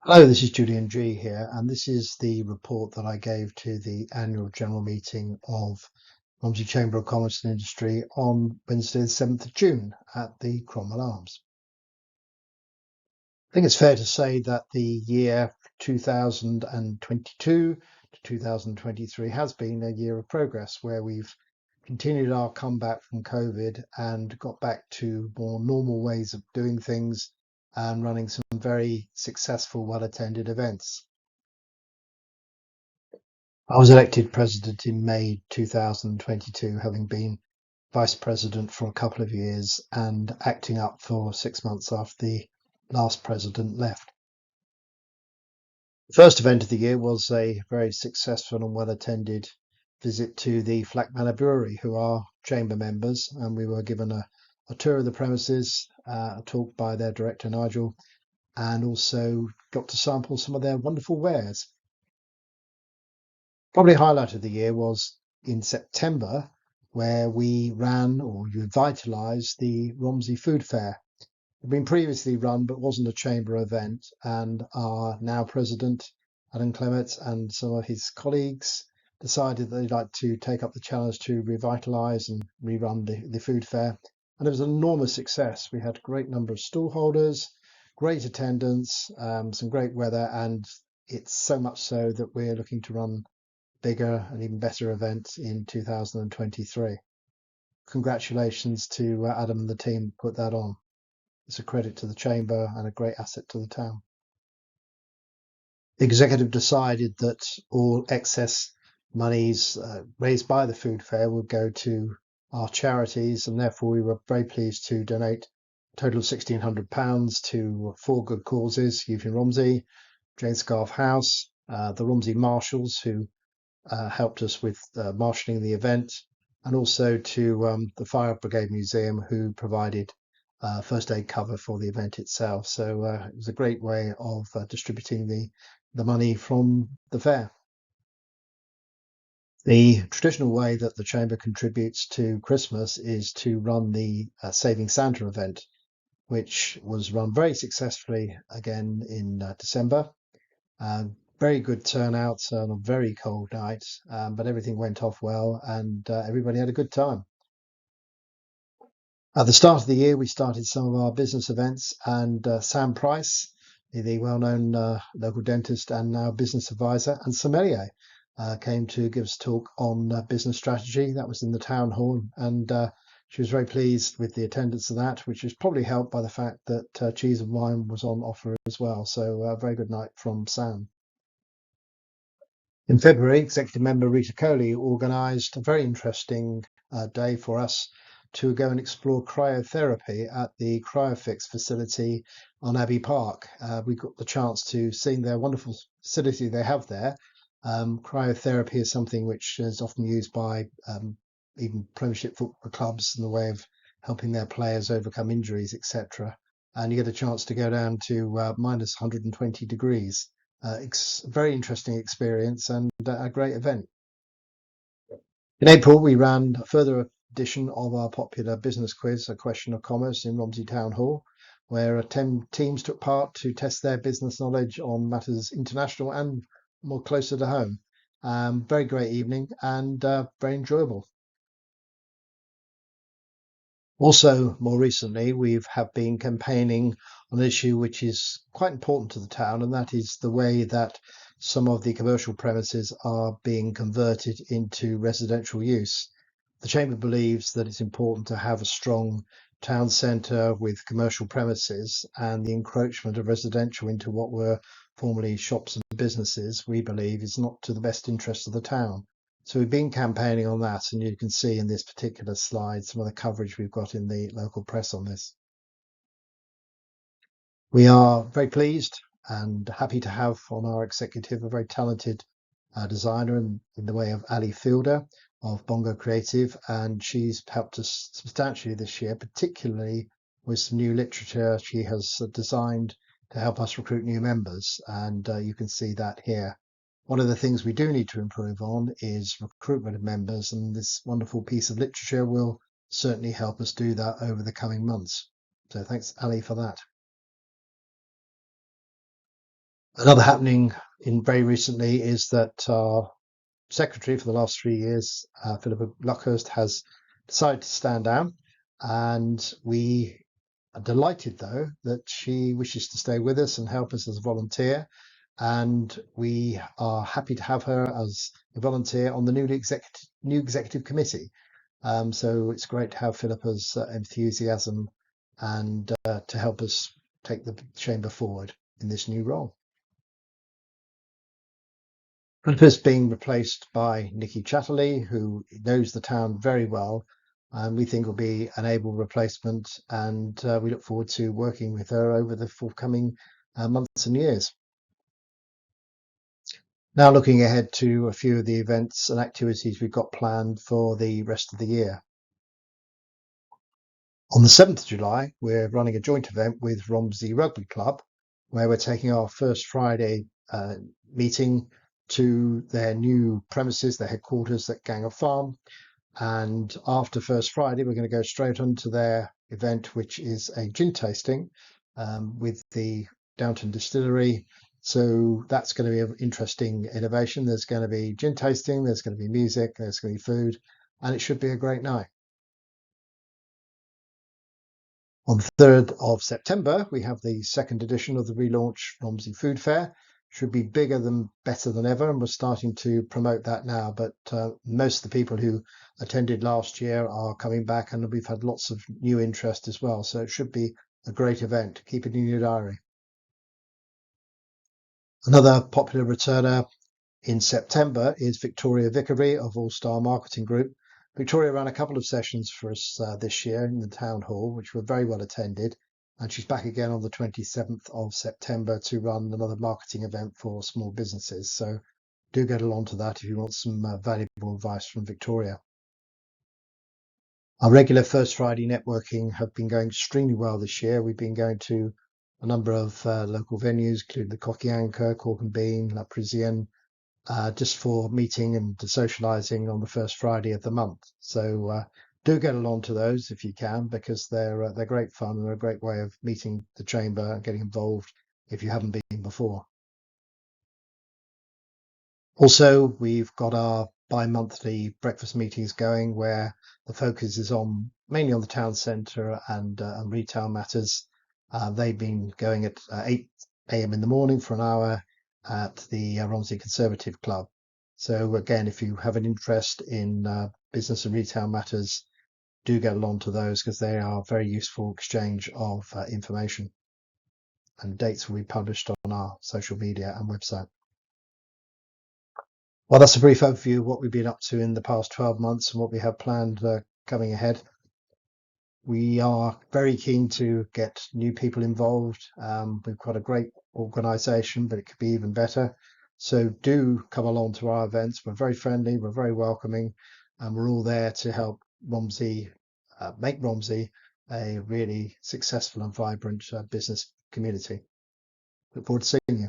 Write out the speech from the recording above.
Hello, this is Julian Gee here, and this is the report that I gave to the annual general meeting of Romsey Chamber of Commerce and Industry on Wednesday, the 7th of June at the Cromwell Arms. I think it's fair to say that the year 2022 to 2023 has been a year of progress where we've continued our comeback from COVID and got back to more normal ways of doing things and running some very successful, well-attended events. I was elected president in May 2022, having been vice president for a couple of years and acting up for 6 months after the last president left. The first event of the year was a very successful and well attended visit to the Flack Manor Brewery, who are chamber members, and we were given a tour of the premises, a talk by their director Nigel, and also got to sample some of their wonderful wares. Probably highlight of the year was in September, where we ran or revitalised the Romsey Food Fair. It had been previously run but wasn't a chamber event, and our now president, Adam Clements, and some of his colleagues decided they'd like to take up the challenge to revitalise and rerun the food fair. And it was an enormous success. We had a great number of stall holders, great attendance, some great weather, and it's so much so that we're looking to run bigger and even better event in 2023. Congratulations to Adam and the team who put that on. It's a credit to the chamber and a great asset to the town. The executive decided that all excess monies raised by the food fair would go to our charities, and therefore we were very pleased to donate a total of £1,600 to four good causes: Youth in Romsey, Jane Scarf House, the Romsey Marshals, who helped us with marshalling the event, and also to the Fire Brigade Museum, who provided first aid cover for the event itself. So it was a great way of distributing the money from the fair. The traditional way that the Chamber contributes to Christmas is to run the Saving Santa event, which was run very successfully again in December. Very good turnout on a very cold night, but everything went off well and everybody had a good time. At the start of the year, we started some of our business events, and Sam Price, the well-known local dentist and now business advisor and sommelier, came to give us a talk on business strategy. That was in the town hall, and she was very pleased with the attendance of that, which was probably helped by the fact that cheese and wine was on offer as well. So a very good night from Sam. In February, Executive Member Rita Coley organised a very interesting day for us to go and explore cryotherapy at the Cryofix facility on Abbey Park. We got the chance to see their wonderful facility they have there. Cryotherapy is something which is often used by even Premiership football clubs in the way of helping their players overcome injuries, etc. And you get a chance to go down to minus 120 degrees. Very interesting experience and a great event. In April, we ran a further edition of our popular business quiz, A Question of Commerce, in Romsey Town Hall, where 10 teams took part to test their business knowledge on matters international and more closer to home. Very great evening and very enjoyable. Also, more recently, we have been campaigning on an issue which is quite important to the town, and that is the way that some of the commercial premises are being converted into residential use. The Chamber believes that it's important to have a strong town centre with commercial premises, and the encroachment of residential into what were formerly shops and businesses, we believe, is not to the best interest of the town. So we've been campaigning on that, and you can see in this particular slide some of the coverage we've got in the local press on this. We are very pleased and happy to have on our executive a very talented designer in the way of Ali Fielder of Bongo Creative, and she's helped us substantially this year, particularly with some new literature she has designed to help us recruit new members, and you can see that here. One of the things we do need to improve on is recruitment of members, and this wonderful piece of literature will certainly help us do that over the coming months. So thanks, Ali, for that. Another happening in very recently is that our secretary for the last 3 years, Philippa Luckhurst, has decided to stand down, and we are delighted though that she wishes to stay with us and help us as a volunteer, and we are happy to have her as a volunteer on the new executive committee. So it's great to have Philippa's enthusiasm and to help us take the chamber forward in this new role. Philippa's being replaced by Nikki Chatterley, who knows the town very well, and we think will be an able replacement, and we look forward to working with her over the forthcoming months and years. Now looking ahead to a few of the events and activities we've got planned for the rest of the year. On the 7th of July, we're running a joint event with Romsey Rugby Club, where we're taking our first Friday meeting to their new premises, their headquarters at Ganger Farm. And after First Friday, we're going to go straight on to their event, which is a gin tasting with the Downton Distillery. So that's going to be an interesting innovation. There's going to be gin tasting, there's going to be music, there's going to be food, and it should be a great night. On the 3rd of September, we have the second edition of the relaunched Romsey Food Fair. Should be bigger than better than ever, and we're starting to promote that now. But most of the people who attended last year are coming back, and we've had lots of new interest as well. So it should be a great event. Keep it in your diary. Another popular returner in September is Victoria Vickery of All Star Marketing Group. Victoria ran a couple of sessions for us this year in the town hall, which were very well attended. And she's back again on the 27th of September to run another marketing event for small businesses. So do get along to that if you want some valuable advice from Victoria. Our regular First Friday networking have been going extremely well this year. We've been going to a number of local venues, including the Cocky Anchor, Cork and Bean, La Parisienne, just for meeting and socialising on the first Friday of the month. So do get along to those if you can, because they're great fun and a great way of meeting the chamber and getting involved if you haven't been before. Also, we've got our bi-monthly breakfast meetings going, where the focus is on mainly on the town centre and retail matters. They've been going at 8 a.m. in the morning for an hour at the Romsey Conservative Club. So again, if you have an interest in business and retail matters, do get along to those, because they are very useful exchange of information. And dates will be published on our social media and website. Well, that's a brief overview of what we've been up to in the past 12 months and what we have planned coming ahead. We are very keen to get new people involved. We've got a great organisation, but it could be even better. So do come along to our events. We're very friendly, we're very welcoming, and we're all there to help Romsey, make Romsey a really successful and vibrant business community. Look forward to seeing you.